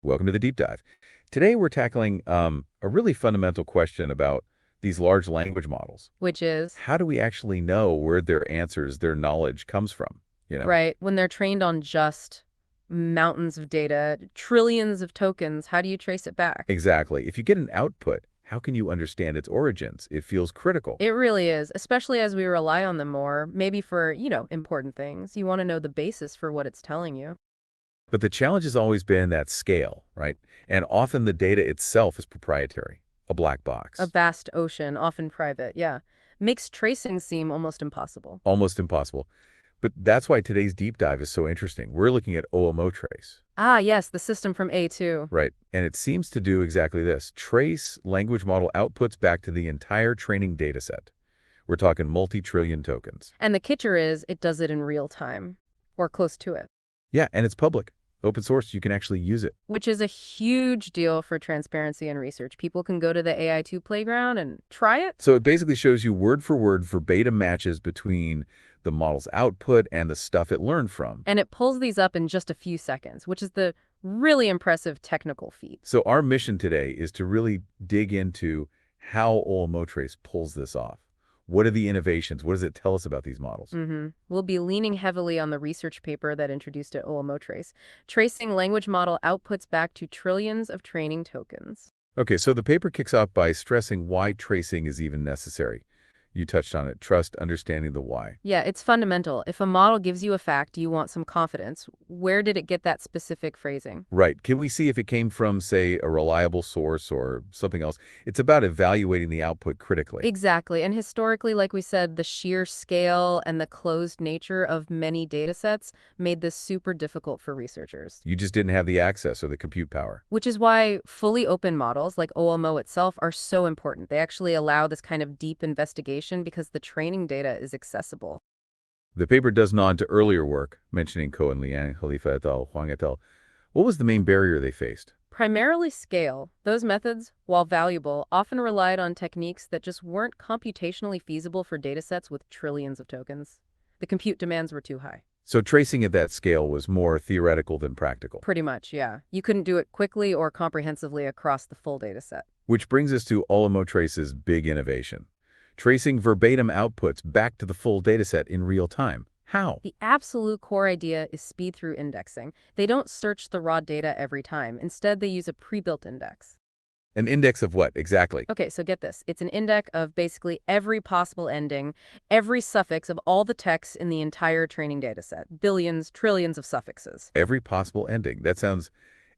Welcome to the deep dive. Today we're tackling a really fundamental question about these large language models. Which is, How do we actually know where their answers, their knowledge comes from? right, when they're trained on just mountains of data, trillions of tokens, how do you trace it back? Exactly. If you get an output, how can you understand its origins? It feels critical. It really is, especially as we rely on them more, maybe for, important things. You want to know the basis for what it's telling you. But the challenge has always been that scale, right? And often the data itself is proprietary, a black A box. vast ocean, often private, yeah. Makes tracing seem almost impossible. Almost impossible. But that's why today's deep dive is so interesting. We're looking at OLMoTrace. Ah, yes, the system from A2. Right. And it seems to do exactly this. Trace language model outputs back to the entire training data set. We're talking multi-trillion tokens. And the kicker is, it does it in real time, or close to it. Yeah, and it's public. Open source, you can actually use it. Which is a huge deal for transparency and research. People can go to the AI2 playground and try it. So it basically shows you word for word verbatim matches between the model's output and the stuff it learned from. And it pulls these up in just a few seconds, which is the really impressive technical feat. So our mission today is to really dig into how OLMoTrace pulls this off. What are the innovations? What does it tell us about these models? We'll be leaning heavily on the research paper that introduced it, OLMoTrace, tracing language model outputs back to trillions of training tokens. Okay, so the paper kicks off by stressing why tracing is even necessary. You touched on it. Trust, understanding the why. Yeah, it's fundamental. If a model gives you a fact, you want some confidence. Where did it get that specific phrasing? Right. Can we see if it came from, say, a reliable source or something else? It's about evaluating the output critically. Exactly. And historically, like we said, the sheer scale and the closed nature of many data sets made this super difficult for researchers. You just didn't have the access or the compute power. Which is why fully open models like OLMo itself are so important. They actually allow this kind of deep investigation because the training data is accessible. The paper does nod to earlier work, mentioning Cohen, Liang, Khalifa et al., Huang et al. What was the main barrier they faced? Primarily scale. Those methods, while valuable, often relied on techniques that just weren't computationally feasible for datasets with trillions of tokens. The compute demands were too high. So tracing at that scale was more theoretical than practical. Pretty much, yeah. You couldn't do it quickly or comprehensively across the full dataset. Which brings us to OLMoTrace's big innovation. Tracing verbatim outputs back to the full dataset in real time. How? The absolute core idea is speed through indexing. They don't search the raw data every time. Instead, they use a pre-built index. An index of what, exactly? Okay, so get this. It's an index of basically every possible ending, every suffix of all the text in the entire training dataset. Billions, trillions of suffixes. Every possible ending. That sounds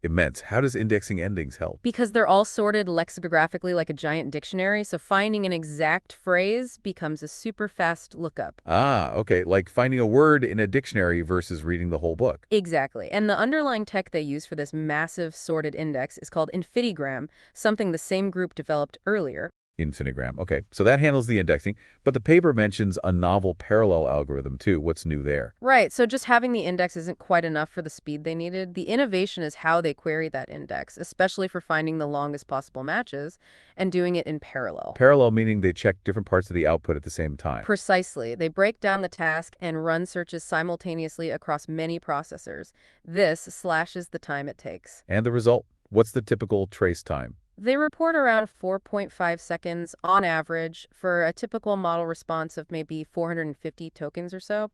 immense. How does indexing endings help? Because they're all sorted lexicographically like a giant dictionary, so finding an exact phrase becomes a super fast lookup. Ah, okay, like finding a word in a dictionary versus reading the whole book. Exactly. And the underlying tech they use for this massive sorted index is called infini-gram, something the same group developed earlier. Infini-gram. Okay, so that handles the indexing, but the paper mentions a novel parallel algorithm too. What's new there? Right, so just having the index isn't quite enough for the speed they needed. The innovation is how they query that index, especially for finding the longest possible matches and doing it in parallel. Parallel meaning they check different parts of the output at the same time. Precisely. They break down the task and run searches simultaneously across many processors. This slashes the time it takes. And the result? What's the typical trace time? They report around 4.5 seconds on average for a typical model response of maybe 450 tokens or so.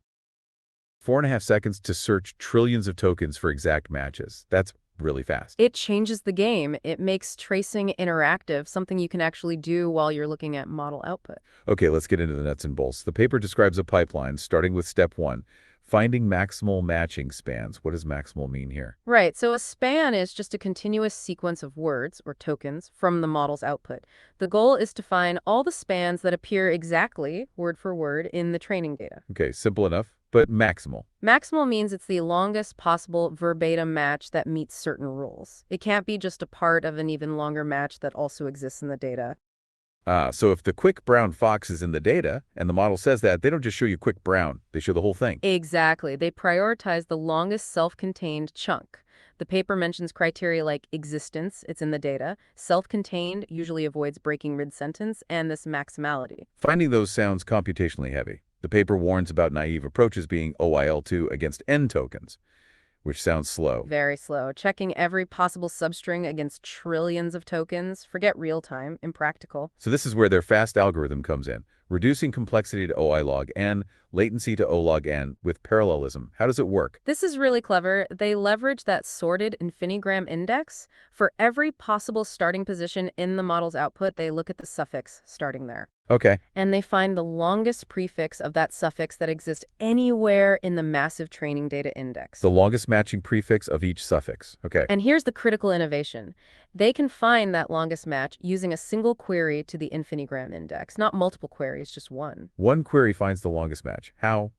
4.5 seconds to search trillions of tokens for exact matches. That's really fast. It changes the game. It makes tracing interactive, something you can actually do while you're looking at model output. Okay, let's get into the nuts and bolts. The paper describes a pipeline starting with step 1, finding maximal matching spans. What does maximal mean here? Right, so a span is just a continuous sequence of words, or tokens, from the model's output. The goal is to find all the spans that appear exactly, word for word, in the training data. Okay, simple enough, but maximal. Maximal means it's the longest possible verbatim match that meets certain rules. It can't be just a part of an even longer match that also exists in the data. So if the quick brown fox is in the data, and the model says that, they don't just show you quick brown, they show the whole thing. Exactly. They prioritize the longest self-contained chunk. The paper mentions criteria like existence, it's in the data, self-contained usually avoids breaking mid-sentence, and this maximality. Finding those sounds computationally heavy. The paper warns about naive approaches being OIL2 against N tokens. which sounds slow. Very slow. Checking every possible substring against trillions of tokens. Forget real time. Impractical. So this is where their fast algorithm comes in, reducing complexity to OI log n, latency to O log n with parallelism. How does it work? This is really clever. They leverage that sorted infini-gram index. For every possible starting position in the model's output, they look at the suffix starting there. Okay. And they find the longest prefix of that suffix that exists anywhere in the massive training data index. The longest matching prefix of each suffix. Okay. And here's the critical innovation. They can find that longest match using a single query to the infini-gram index, not multiple queries, just one. One query finds the longest match. How?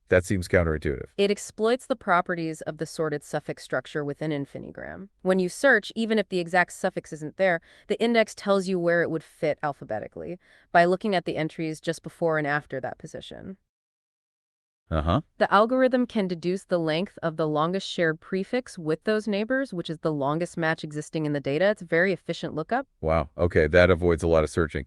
That seems counterintuitive. It exploits the properties of the sorted suffix structure within infini-gram. When you search, even if the exact suffix isn't there, the index tells you where it would fit alphabetically by looking at the entries just before and after that position. Uh-huh. The algorithm can deduce the length of the longest shared prefix with those neighbors, which is the longest match existing in the data. It's a very efficient lookup. Wow. Okay, that avoids a lot of searching.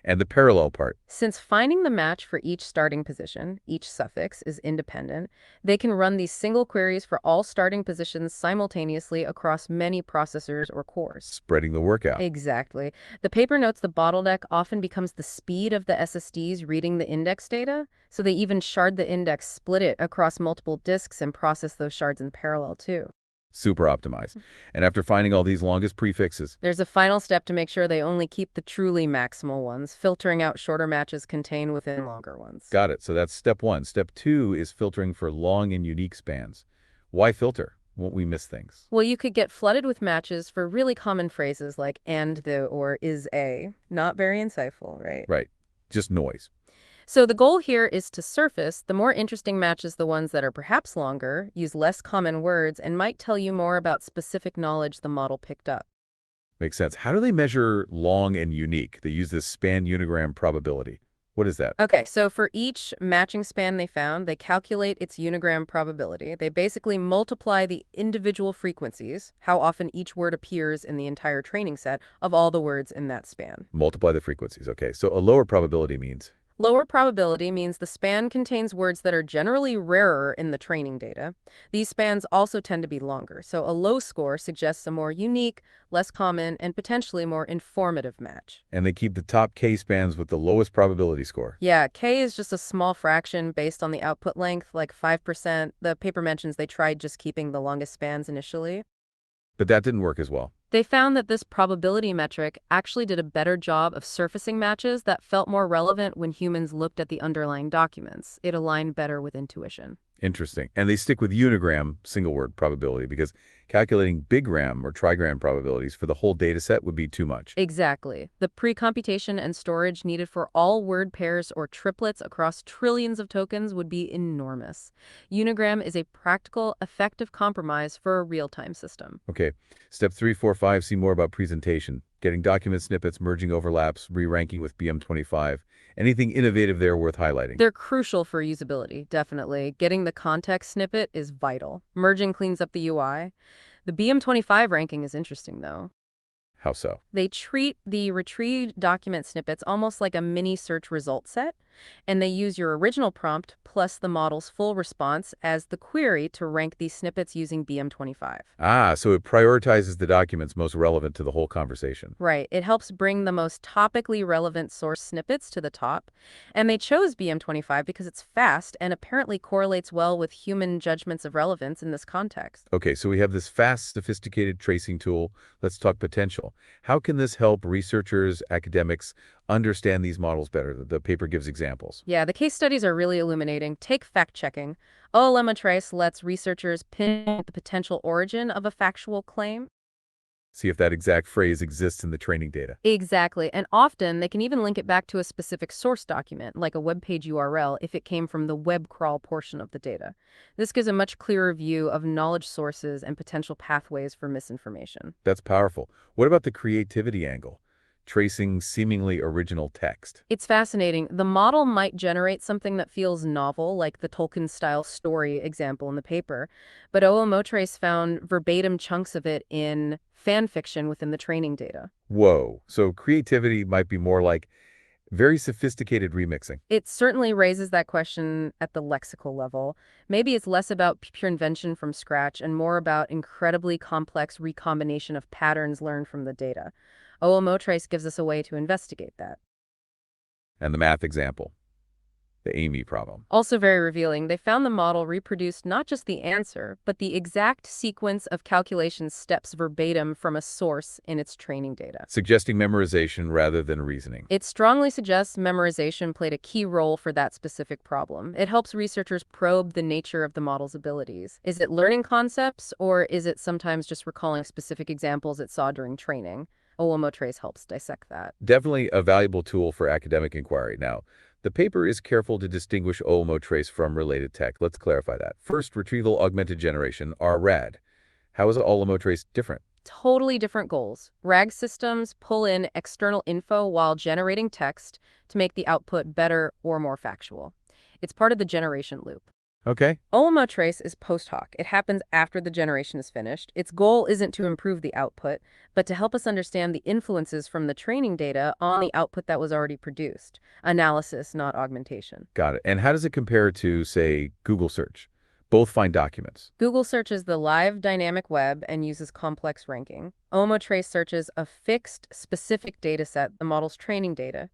And the parallel part. Since finding the match for each starting position, each suffix, is independent, they can run these single queries for all starting positions simultaneously across many processors or cores. Spreading the work out. Exactly. The paper notes the bottleneck often becomes the speed of the SSDs reading the index data, so they even shard the index, split it across multiple disks, and process those shards in parallel too. Super optimized. And after finding all these longest prefixes, There's a final step to make sure they only keep the truly maximal ones, filtering out shorter matches contained within longer ones. got it. So that's step one. Step two is filtering for long and unique spans. Why filter? Won't we miss things? Well, you could get flooded with matches for really common phrases like and, the, or is a. Not very insightful, right? Right. Just noise. So the goal here is to surface the more interesting matches, the ones that are perhaps longer, use less common words, and might tell you more about specific knowledge the model picked up. Makes sense. How do they measure long and unique? They use this span unigram probability. What is that? Okay, so for each matching span they found, they calculate its unigram probability. They basically multiply the individual frequencies, how often each word appears in the entire training set, of all the words in that span. Multiply the frequencies. Okay, so a lower probability means Lower probability means the span contains words that are generally rarer in the training data. These spans also tend to be longer, so a low score suggests a more unique, less common, and potentially more informative match. and they keep the top K spans with the lowest probability score. Yeah, K is just a small fraction based on the output length, like 5%. The paper mentions they tried just keeping the longest spans initially. But that didn't work as well. They found that this probability metric actually did a better job of surfacing matches that felt more relevant when humans looked at the underlying documents. It aligned better with intuition. Interesting. And they stick with unigram, single word probability, because calculating bigram or trigram probabilities for the whole data set would be too much. Exactly. The pre-computation and storage needed for all word pairs or triplets across trillions of tokens would be enormous. Unigram is a practical, effective compromise for a real-time system. Okay. Step 3, 4, 5, see more about presentation. Getting document snippets, merging overlaps, re-ranking with BM25. Anything innovative there worth highlighting? They're crucial for usability, definitely. Getting the context snippet is vital. Merging cleans up the UI. The BM25 ranking is interesting, though. How so? They treat the retrieved document snippets almost like a mini search result set, and they use your original prompt plus the model's full response as the query to rank these snippets using BM25. Ah, so it prioritizes the documents most relevant to the whole conversation. Right. It helps bring the most topically relevant source snippets to the top. And they chose BM25 because it's fast and apparently correlates well with human judgments of relevance in this context. Okay, so we have this fast, sophisticated tracing tool. Let's talk potential. How can this help researchers, academics, understand these models better? The paper gives examples. Yeah, the case studies are really illuminating. Take fact-checking. OLMoTrace lets researchers pinpoint the potential origin of a factual claim. See if that exact phrase exists in the training data. Exactly, and often they can even link it back to a specific source document, like a web page URL, if it came from the web crawl portion of the data. This gives a much clearer view of knowledge sources and potential pathways for misinformation. That's powerful. What about the creativity angle? Tracing seemingly original text. It's fascinating. The model might generate something that feels novel, like the Tolkien-style story example in the paper, but OLMoTrace found verbatim chunks of it in fan fiction within the training data. Whoa. So creativity might be more like Very sophisticated remixing. It certainly raises that question at the lexical level. Maybe it's less about pure invention from scratch and more about incredibly complex recombination of patterns learned from the data. OLMoTrace gives us a way to investigate that. And the math example, the Amy problem. Also very revealing, they found the model reproduced not just the answer, but the exact sequence of calculation steps verbatim from a source in its training data. Suggesting memorization rather than reasoning. It strongly suggests memorization played a key role for that specific problem. It helps researchers probe the nature of the model's abilities. Is it learning concepts, or is it sometimes just recalling specific examples it saw during training? OLMoTrace helps dissect that. Definitely a valuable tool for academic inquiry. Now, the paper is careful to distinguish OLMoTrace from related tech. Let's clarify that. First, retrieval augmented generation, or RAD. How is OLMoTrace different? Totally different goals. RAG systems pull in external info while generating text to make the output better or more factual. It's part of the generation loop. Okay. OLMoTrace is post hoc. It happens after the generation is finished. Its goal isn't to improve the output, but to help us understand the influences from the training data on the output that was already produced. Analysis, not augmentation. Got it. And how does it compare to, say, Google search? Both find documents. Google searches the live dynamic web and uses complex ranking. OLMoTrace searches a fixed, specific dataset, the model's training data,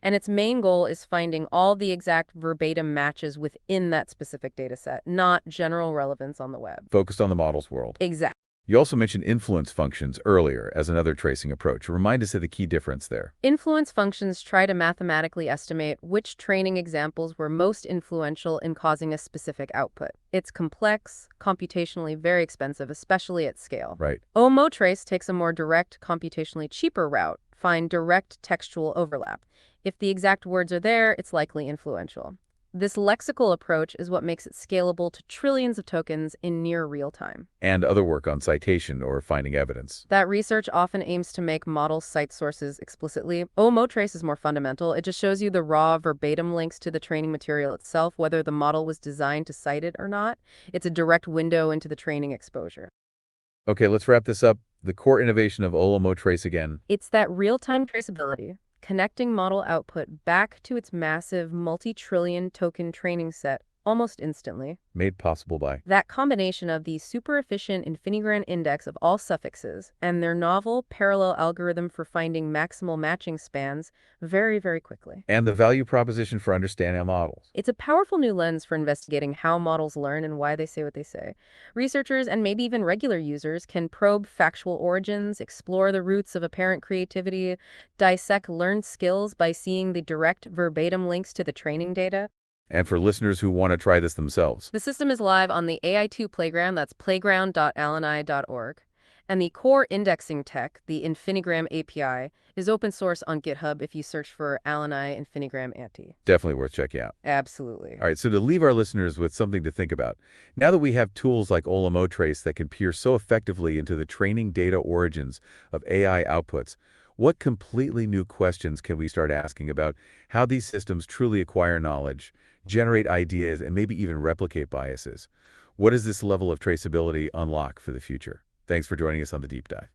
and its main goal is finding all the exact verbatim matches within that specific dataset, not general relevance on the web. Focused on the model's world. Exactly. You also mentioned influence functions earlier as another tracing approach. Remind us of the key difference there. Influence functions try to mathematically estimate which training examples were most influential in causing a specific output. It's complex, computationally very expensive, especially at scale. Right. OLMoTrace takes a more direct, computationally cheaper route, find direct textual overlap. If the exact words are there, it's likely influential. This lexical approach is what makes it scalable to trillions of tokens in near real time. And other work on citation or finding evidence. That research often aims to make models cite sources explicitly. OLMoTrace is more fundamental. It just shows you the raw verbatim links to the training material itself, whether the model was designed to cite it or not. It's a direct window into the training exposure. Okay, let's wrap this up. The core innovation of OLMoTrace again. It's that real-time traceability, connecting model output back to its massive multi-trillion token training set almost instantly. Made possible by. That combination of the super-efficient infini-gram index of all suffixes and their novel parallel algorithm for finding maximal matching spans very, very quickly. And the value proposition for understanding models. It's a powerful new lens for investigating how models learn and why they say what they say. Researchers and maybe even regular users can probe factual origins, explore the roots of apparent creativity, dissect learned skills by seeing the direct verbatim links to the training data. And for listeners who want to try this themselves. The system is live on the AI2 Playground, that's playground.alani.org. And the core indexing tech, the infini-gram API, is open source on GitHub if you search for Alani infini-gram anti. Definitely worth checking out. Absolutely. All right, so to leave our listeners with something to think about, now that we have tools like OLMoTrace that can peer so effectively into the training data origins of AI outputs, what completely new questions can we start asking about how these systems truly acquire knowledge, generate ideas, and maybe even replicate biases? What does this level of traceability unlock for the future? Thanks for joining us on The Deep Dive.